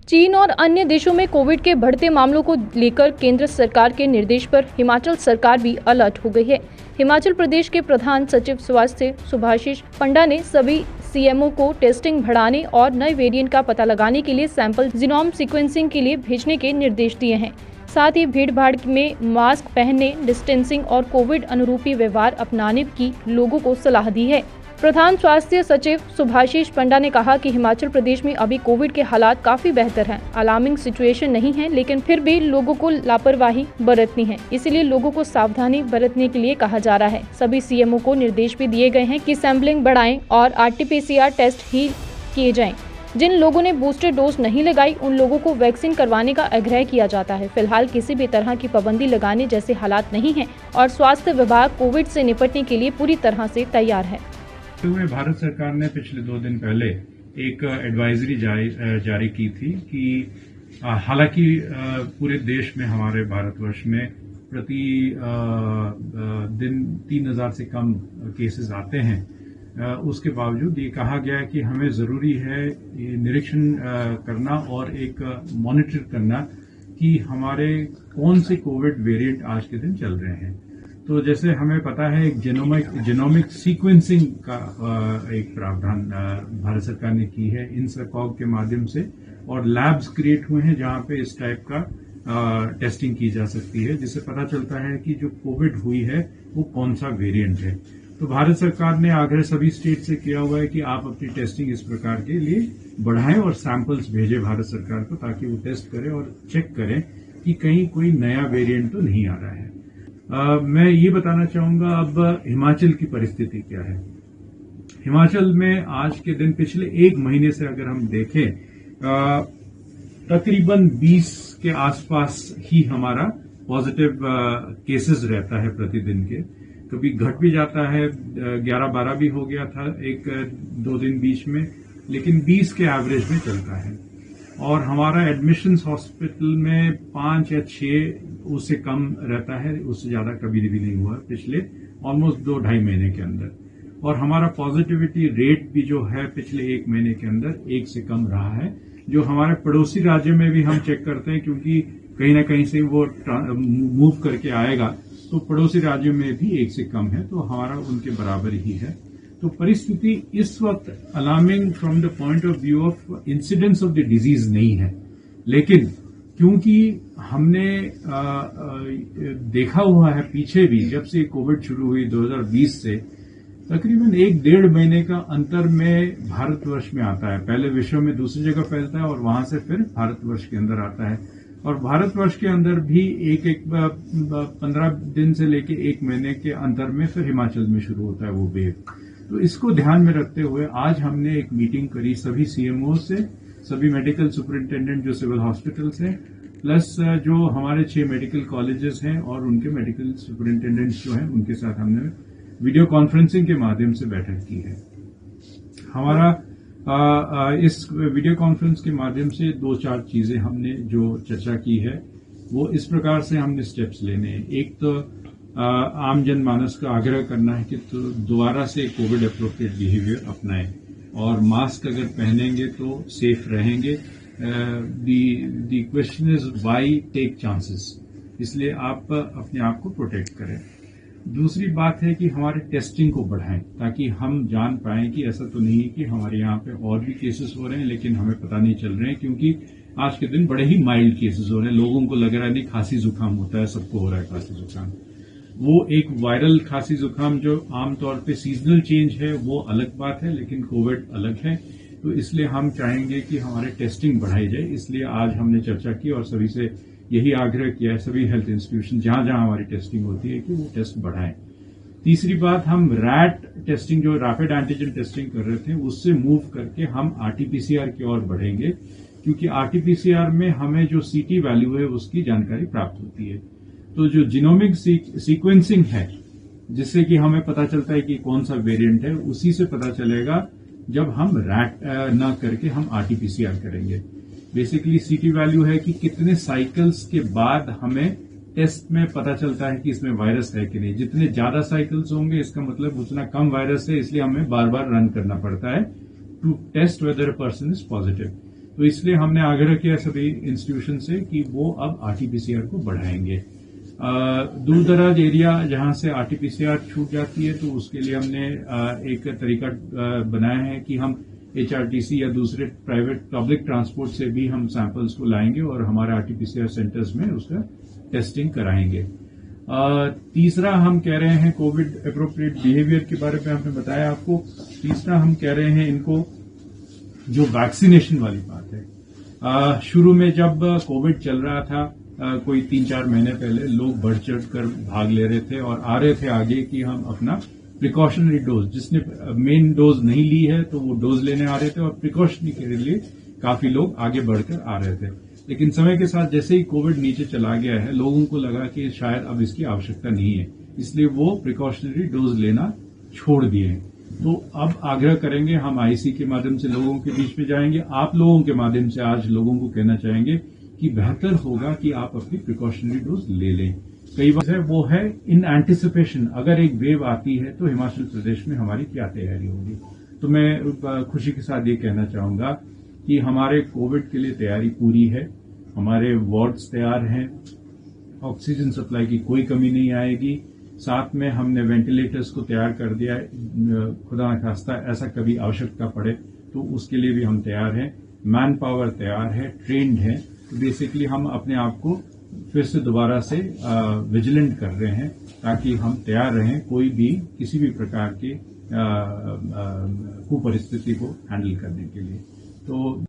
चीन और अन्य देशों में कोविड के बढ़ते मामलों को लेकर केंद्र सरकार के निर्देश पर हिमाचल सरकार भी अलर्ट हो गई है। हिमाचल प्रदेश के प्रधान सचिव स्वास्थ्य सुभाशीष पंडा ने सभी सीएमओ को टेस्टिंग बढ़ाने और नए वेरिएंट का पता लगाने के लिए सैंपल जीनोम सीक्वेंसिंग के लिए भेजने के निर्देश दिए हैं। साथ ही भीड़ भाड़ में मास्क पहनने, डिस्टेंसिंग और कोविड अनुरूपी व्यवहार अपनाने की लोगों को सलाह दी है। प्रधान स्वास्थ्य सचिव सुभाशीष पंडा ने कहा कि हिमाचल प्रदेश में अभी कोविड के हालात काफी बेहतर हैं। अलार्मिंग सिचुएशन नहीं है, लेकिन फिर भी लोगों को लापरवाही बरतनी है, इसीलिए लोगों को सावधानी बरतने के लिए कहा जा रहा है। सभी सीएमओ को निर्देश भी दिए गए हैं कि सैंपलिंग बढ़ाएं और RT-PCR टेस्ट ही किए जाएं। जिन लोगों ने बूस्टर डोज नहीं लगाई, उन लोगों को वैक्सीन करवाने का आग्रह किया जाता है। फिलहाल किसी भी तरह की पाबंदी लगाने जैसे हालात नहीं हैं और स्वास्थ्य विभाग कोविड से निपटने के लिए पूरी तरह से तैयार है। भारत सरकार ने पिछले 2 दिन पहले एक एडवाइजरी जारी की थी कि हालांकि पूरे देश में, हमारे भारतवर्ष में प्रति दिन 3000 से कम केसेस आते हैं, उसके बावजूद ये कहा गया है कि हमें जरूरी है ये निरीक्षण करना और एक मॉनिटर करना कि हमारे कौन से कोविड वेरिएंट आज के दिन चल रहे हैं। तो जैसे हमें पता है, एक जेनोमिक सीक्वेंसिंग का एक प्रावधान भारत सरकार ने की है INSACOG के माध्यम से, और लैब्स क्रिएट हुए हैं जहां पे इस टाइप का टेस्टिंग की जा सकती है, जिससे पता चलता है कि जो कोविड हुई है वो कौन सा वेरिएंट है। तो भारत सरकार ने आग्रह सभी स्टेट से किया हुआ है कि आप अपनी टेस्टिंग इस प्रकार के लिए बढ़ाएं और सैंपल्स भेजें भारत सरकार को, ताकि वो टेस्ट करें और चेक करें कि कहीं कोई नया वेरिएंट तो नहीं आ रहा है। मैं ये बताना चाहूंगा अब हिमाचल की परिस्थिति क्या है। हिमाचल में आज के दिन पिछले 1 महीने से अगर हम देखें, तकरीबन 20 के आसपास ही हमारा पॉजिटिव केसेस रहता है प्रतिदिन के। कभी घट भी जाता है, 11-12 भी हो गया था 1-2 दिन बीच में, लेकिन 20 के एवरेज में चलता है। और हमारा एडमिशंस हॉस्पिटल में 5 या 6 उससे कम रहता है, उससे ज्यादा कभी भी नहीं हुआ पिछले ऑलमोस्ट 2-2.5 महीने के अंदर। और हमारा पॉजिटिविटी रेट भी जो है पिछले 1 महीने के अंदर 1 से कम रहा है, जो हमारे पड़ोसी राज्य में भी हम चेक करते हैं, क्योंकि कहीं ना कहीं से वो मूव करके आएगा, तो पड़ोसी राज्यों में भी 1 से कम है, तो हमारा उनके बराबर ही है। तो परिस्थिति इस वक्त alarming from the point of view of incidence of the disease नहीं है, लेकिन क्योंकि हमने देखा हुआ है पीछे भी, जब से कोविड शुरू हुई 2020 से, तकरीबन 1-1.5 महीने का अंतर में भारतवर्ष में आता है। पहले विश्व में दूसरी जगह फैलता है और वहां से फिर भारतवर्ष के अंदर आता है। और भारतवर्ष के अंदर भी 15 दिन से लेके 1 महीने के अंतर में फिर हिमाचल में शुरू होता है वो वेव। तो इसको ध्यान में रखते हुए आज हमने एक मीटिंग करी सभी सीएमओ से, सभी मेडिकल सुपरिंटेंडेंट जो सिविल हॉस्पिटल्स हैं, प्लस जो हमारे 6 मेडिकल कॉलेजेस हैं और उनके मेडिकल सुपरिंटेंडेंट्स जो हैं, उनके साथ हमने वीडियो कॉन्फ्रेंसिंग के माध्यम से बैठक की है। हमारा इस वीडियो कॉन्फ्रेंस के माध्यम से 2-4 चीजें हमने जो चर्चा की है, वो इस प्रकार से हमने स्टेप्स लेने हैं। एक तो आम जनमानस का आग्रह करना है कि तो दोबारा से कोविड अप्रोप्रिएट बिहेवियर अपनाएं, और मास्क अगर पहनेंगे तो सेफ रहेंगे। The question is why take chances, इसलिए आप अपने आप को प्रोटेक्ट करें। दूसरी बात है कि हमारे टेस्टिंग को बढ़ाएं, ताकि हम जान पाएं कि ऐसा तो नहीं है कि हमारे यहाँ पे और भी केसेस हो रहे हैं लेकिन हमें पता नहीं चल रहे हैं, क्योंकि आज के दिन बड़े ही माइल्ड केसेस हो रहे हैं। लोगों को लग रहा है नहीं, खांसी जुकाम होता है, सबको हो रहा है खांसी जुकाम। वो एक वायरल खांसी जुकाम जो आमतौर पे सीजनल चेंज है, वो अलग बात है, लेकिन कोविड अलग है। तो इसलिए हम चाहेंगे कि हमारे टेस्टिंग बढ़ाई जाए। इसलिए आज हमने चर्चा की और सभी से यही आग्रह किया है, सभी हेल्थ इंस्टीट्यूशन जहां जहां हमारी टेस्टिंग होती है, कि वो टेस्ट बढ़ाएं। तीसरी बात, हम रैट टेस्टिंग जो रैपिड एंटीजन टेस्टिंग कर रहे थे, उससे मूव करके हम RT-PCR की ओर बढ़ेंगे, क्योंकि RT-PCR में हमें जो CT वैल्यू है उसकी जानकारी प्राप्त होती है। तो जो जीनोमिक सीक्वेंसिंग है, जिससे कि हमें पता चलता है कि कौन सा वेरिएंट है, उसी से पता चलेगा जब हम रैट ना करके हम RT-PCR करेंगे। बेसिकली CT वैल्यू है कि कितने साइकिल्स के बाद हमें टेस्ट में पता चलता है कि इसमें वायरस है कि नहीं। जितने ज्यादा साइकिल्स होंगे, इसका मतलब उतना कम वायरस है, इसलिए हमें बार बार रन करना पड़ता है to test whether a person is positive. तो इसलिए हमने आग्रह किया सभी इंस्टीट्यूशन से कि वो अब आरटीपीसीआर को बढ़ाएंगे। दूर दराज एरिया जहां से आरटीपीसीआर छूट जाती है तो उसके लिए हमने एक तरीका बनाया है कि हम एचआरटीसी या दूसरे प्राइवेट पब्लिक ट्रांसपोर्ट से भी हम सैंपल्स को लाएंगे और हमारे आरटीपीसीआर सेंटर्स में उसका टेस्टिंग कराएंगे। तीसरा हम कह रहे हैं कोविड एप्रोप्रिएट बिहेवियर के बारे में हमने बताया आपको। तीसरा हम कह रहे हैं इनको जो वैक्सीनेशन वाली बात है, शुरू में जब कोविड चल रहा था कोई 3-4 महीने पहले लोग बढ़ चढ़ कर भाग ले रहे थे और आ रहे थे आगे कि हम अपना प्रिकॉशनरी डोज, जिसने मेन डोज नहीं ली है तो वो डोज लेने आ रहे थे और प्रिकॉशनरी के लिए काफी लोग आगे बढ़कर आ रहे थे। लेकिन समय के साथ जैसे ही कोविड नीचे चला गया है लोगों को लगा कि शायद अब इसकी आवश्यकता नहीं है, इसलिए वो प्रिकॉशनरी डोज लेना छोड़ दिए। तो अब आग्रह करेंगे, हम आईसी के माध्यम से लोगों के बीच में जाएंगे, आप लोगों के माध्यम से आज लोगों को कहना चाहेंगे कि बेहतर होगा कि आप अपनी प्रिकॉशनरी डोज ले लें। कई बार है वो है इन एंटिसिपेशन, अगर एक वेव आती है तो हिमाचल प्रदेश में हमारी क्या तैयारी होगी। तो मैं खुशी के साथ ये कहना चाहूंगा कि हमारे कोविड के लिए तैयारी पूरी है, हमारे वार्ड्स तैयार हैं, ऑक्सीजन सप्लाई की कोई कमी नहीं आएगी। साथ में हमने वेंटिलेटर्स को तैयार कर दिया है, खुदा न खास्ता ऐसा कभी आवश्यकता पड़े तो उसके लिए भी हम तैयार हैं। मैन पावर तैयार है, ट्रेंड है। तो बेसिकली हम अपने आप को फिर से दोबारा से विजिलेंट कर रहे हैं ताकि हम तैयार रहें कोई भी किसी भी प्रकार की कुपरिस्थिति को हैंडल करने के लिए। तो